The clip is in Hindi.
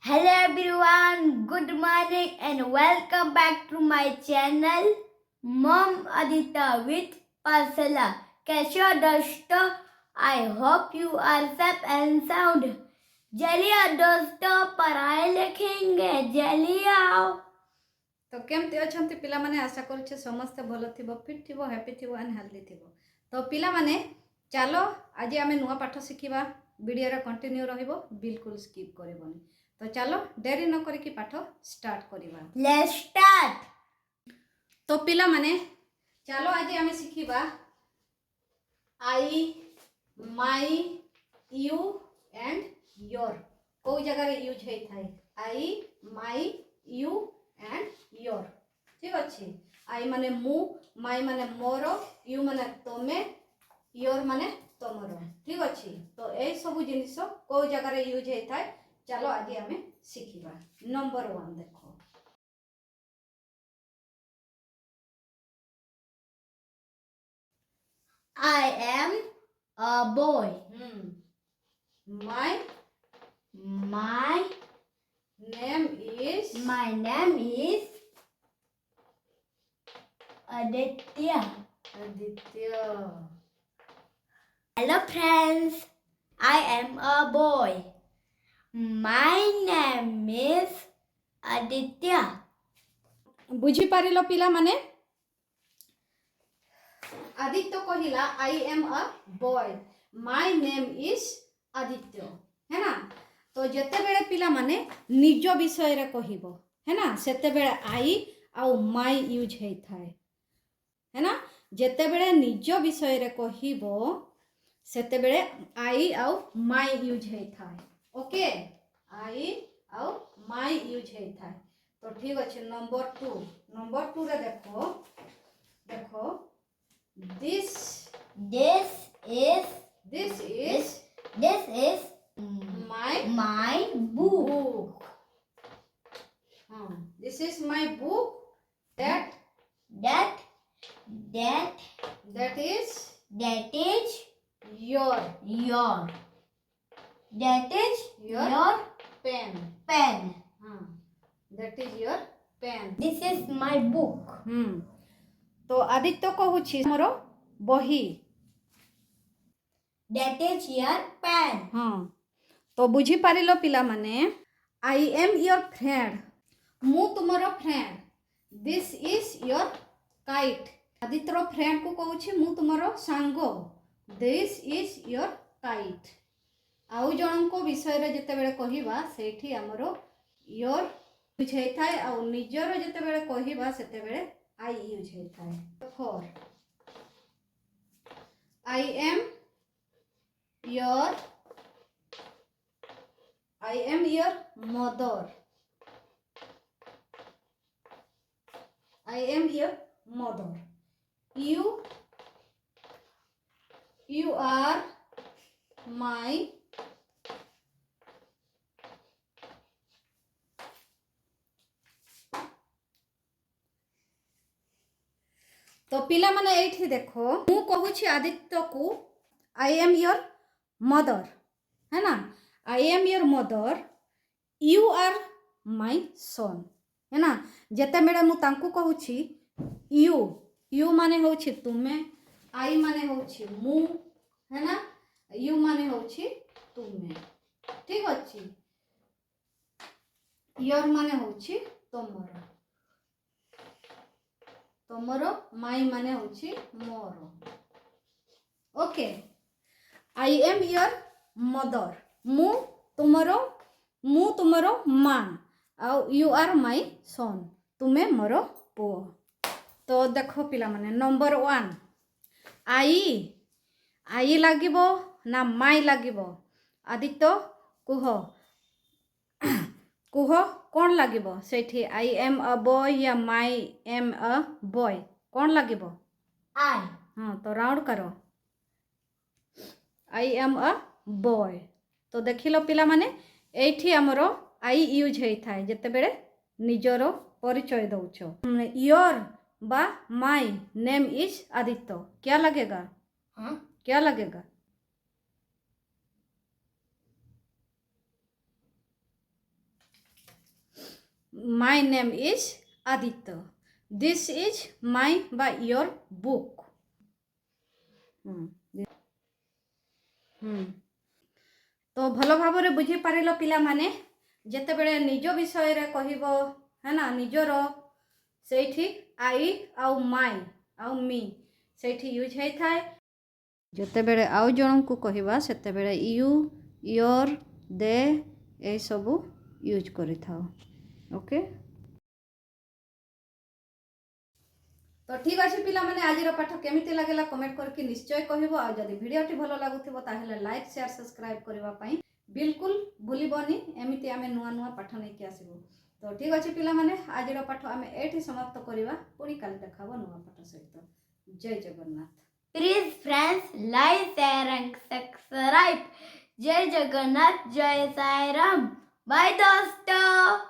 Hello everyone, good morning and welcome back to my channel Mom Adita with Parsala. कैसे हो दोस्तों? I hope you are safe and sound. चलिए दोस्तों पढ़ाई लिखेंगे, चलिए आओ। तो केमती अछंती पिला माने आशा करूछे समस्त भलो थिबो, फिट थिबो, हैप्पी थिबो एंड हेल्दी थिबो। तो पिला माने चलो आज आमे नुआ पाठ शिखिबा। वीडियो रे कंटिन्यू रहिबो, बिल्कुल स्किप करबोनी। तो चलो देरी न करी कि पाठ स्टार्ट करिबा। Let's start. तो पिला माने चलो आज आमे शिखिबा आई, माई, यू एंड योर। को जगह रे यूज हेइ थाए आई, माई, यू एंड योर। ठीक अच्छे। आई माने मु, माई माने मोर, यू माने तमे, योर माने तमर। ठीक अच्छे। तो ए सब जिनिस को जगह रे यूज हेइ थाए चलो आज आमे शिखिबा। नंबर 1 देखो I am a boy. My name is Aditya. Aditya. Hello friends, I am a boy. My name is Aditya. बुझी पारिलो पिला माने आदित्य कहिला I am a boy, my name is Aditya, है ना। तो जते बेले पिला माने निज विषय रे कहिबो, है ना, सेते बेले आई आउ माय यूज हेइ थाए, है ना। जते बेले निज विषय रे कहिबो सेते बेले आई आउ माय यूज हेइ थाए। ओके, आई आउ माय यूज हेइ थाए। तो ठीक अच्छे। नंबर 2 रे देखो देखो this is my book. This is my book. That is your pen. That is your pen. This is my book. तो आदित्य कहूछि मोर बही। That is your pen. तो बुझी पारिलो पिला माने आई एम योर फ्रेंड, मु तुमर friend. This is your kite. आदित्यर फ्रेंड को कहूछि मु तुमर सांगो। This is your kite. आउ जन को विषय रे जते बेले कहिबा सेठी हमरो योर यूज हेइ थाए, आउ निजर जते बेले कहिबा सेते बेले आई यूज हेइ थाए। 4 I am your mother. I am your mother. You are my तो पिला माने एठी देखो मु कहूछि आदित्य को आई एम योर मदर, है ना। I am your mother, you are my son, है ना। जेते बेले मु तांकु कहूछि यू माने होछि तुमे, आई माने होछि मु, है ना, यू माने होछि तुमे। ठीक अछि। योर माने होछि तमर, माई माने होछि मोर। Okay, I am your mother, मु तुमरो माँ, आउ यू आर माई सन, तुमे मोर पुओ। तो देखो पिला माने नंबर 1 आई लागिबो ना माई लागिबो? आदित्य कुह कौन लागिबो सेठी? आई एम अ बॉय या माई एम अ बॉय कौन लागिबो? आई। तो राउंड करो। I am a boy. तो देखिलो पिला माने एठी हमरो आई यूज हेइ थाए जते बेले निजर परिचय दउछो। योर बा माई नेम इज आदित्य, क्या लगेगा? क्या लगेगा? My name is Aditya. This is my by your book. तो भल भाव बुझी पारिल पिला माने जेतेबेले निज विषय रे कहिबो है ना निजर सेठी आई आउ माई आउ मी सेठी यूज होई थाए जेतेबेले आउ जणन को कहिबा सेतेबेले यू योर दे ए सब यूज करि थाओ ओके। तो ठीक अच्छे पिला माने आज पाठ केमिति लागला कमेंट करके निश्चय कहबो आ जदि वीडियोटी भलो लागुथिबो ताहेले लाइक शेयर सब्सक्राइब करबा पई बिल्कुल भूलिबनी एमिति आमे नुआ नुआ पाठ नै के आसीबो। तो ठीक अच्छे पिला माने आज पाठ आमे एठी समाप्त करबा पुणी काल देखाबो नुआ पाठ सहित। जय Jagannath. Please friends like share and subscribe. जय जगन्नाथ जय साई राम। बाय दोस्तों।